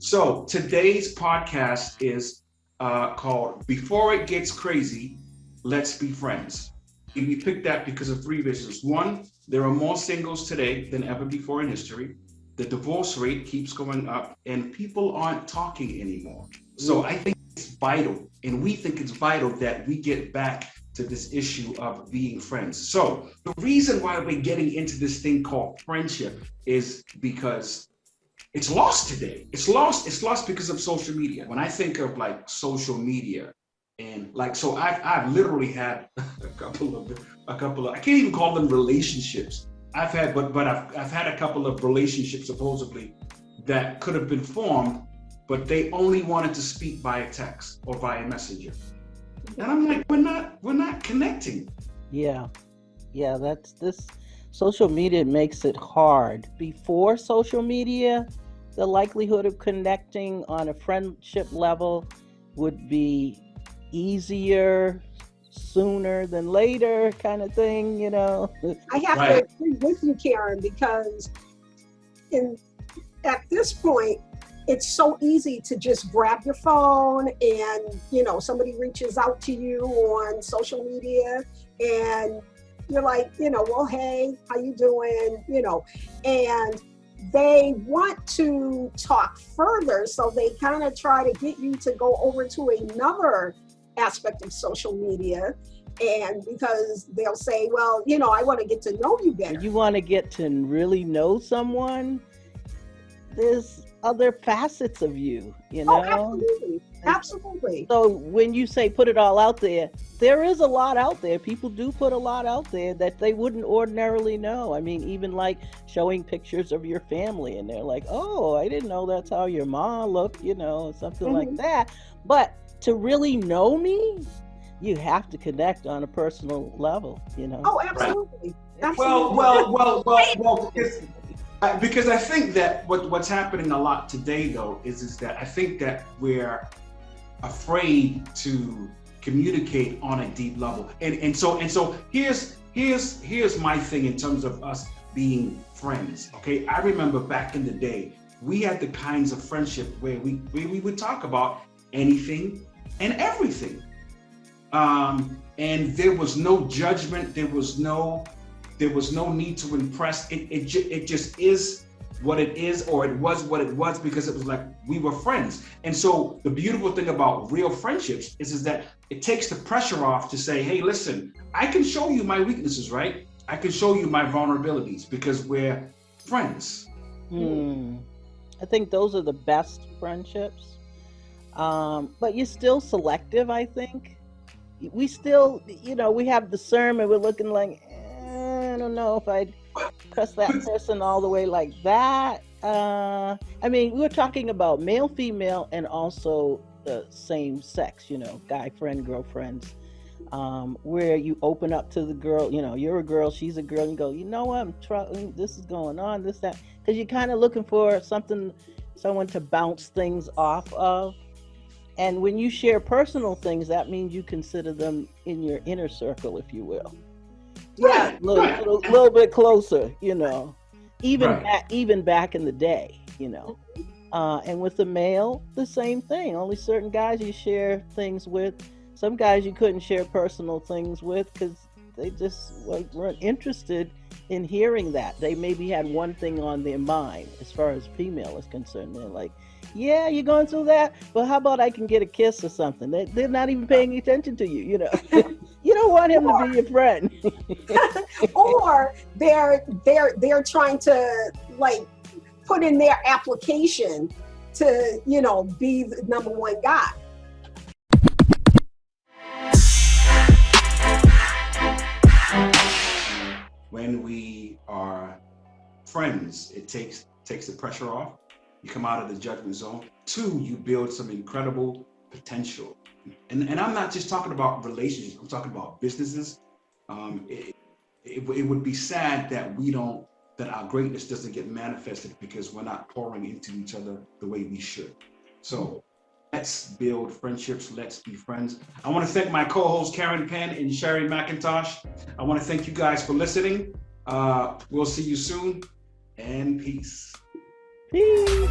So today's podcast is called Before It Gets Crazy, Let's Be Friends. And we picked that because of three reasons. One, there are more singles today than ever before in history. The divorce rate keeps going up and people aren't talking anymore. So I think it's vital, and we think it's vital that we get back to this issue of being friends. So the reason why we're getting into this thing called friendship is because it's lost today. It's lost because of social media. When I think of like social media and like, so I've literally had a couple of I can't even call them relationships. I've had I've had a couple of relationships supposedly that could have been formed, but they only wanted to speak via text or via messenger. And I'm like, we're not connecting. Yeah. That's this. Social media makes it hard. Before social media, the likelihood of connecting on a friendship level would be easier sooner than later, kind of thing, you know. I have to agree with you, Karen, because at this point, it's so easy to just grab your phone and, somebody reaches out to you on social media and you're like, well, hey, how you doing? And they want to talk further. So they kind of try to get you to go over to another aspect of social media. And because they'll say, well, I want to get to know you better. You want to get to really know someone, there's other facets of you, Oh, absolutely. So when you say put it all out there is a lot out there. People do put a lot out there that they wouldn't ordinarily know. I mean, even like showing pictures of your family and they're like, oh, I didn't know that's how your mom looked, something like that. But to really know me, you have to connect on a personal level, Oh, absolutely. Right. Well, because I think that what's happening a lot today, though, is that I think that we're afraid to communicate on a deep level, and so here's my thing in terms of us being friends. Okay, I remember back in the day, we had the kinds of friendship where we would talk about anything and everything, and there was no judgment. There was no need to impress. It just is what it is, or it was what it was, because it was like we were friends. And so the beautiful thing about real friendships is that it takes the pressure off to say, hey, listen, I can show you my weaknesses, right? I can show you my vulnerabilities because we're friends. I think those are the best friendships. But you're still selective, I think. We still, we have discernment. We're looking like, I don't know if I'd trust that person all the way like that. I mean, we were talking about male, female, and also the same sex, guy friend, girlfriends, where you open up to the girl, you're a girl, she's a girl, and you go, I'm trying, this is going on, this, that, because you're kind of looking for someone to bounce things off of. And when you share personal things, that means you consider them in your inner circle, if you will. Yeah, little bit closer, even back in the day, and with the male, the same thing. Only certain guys you share things with. Some guys you couldn't share personal things with because they just weren't interested in hearing that. They maybe had one thing on their mind as far as female is concerned. They're like, yeah, you're going through that, but how about I can get a kiss or something? They're not even paying attention to you, You don't want him to be your friend. Or they're trying to put in their application to, be the number one guy. When we are friends, it takes the pressure off. You come out of the judgment zone. 2, you build some incredible potential. And I'm not just talking about relationships, I'm talking about businesses. It would be sad that our greatness doesn't get manifested because we're not pouring into each other the way we should. So let's build friendships, let's be friends. I want to thank my co-hosts Karen Penn and Sherry McIntosh. I want to thank you guys for listening. We'll see you soon, and peace. Peace.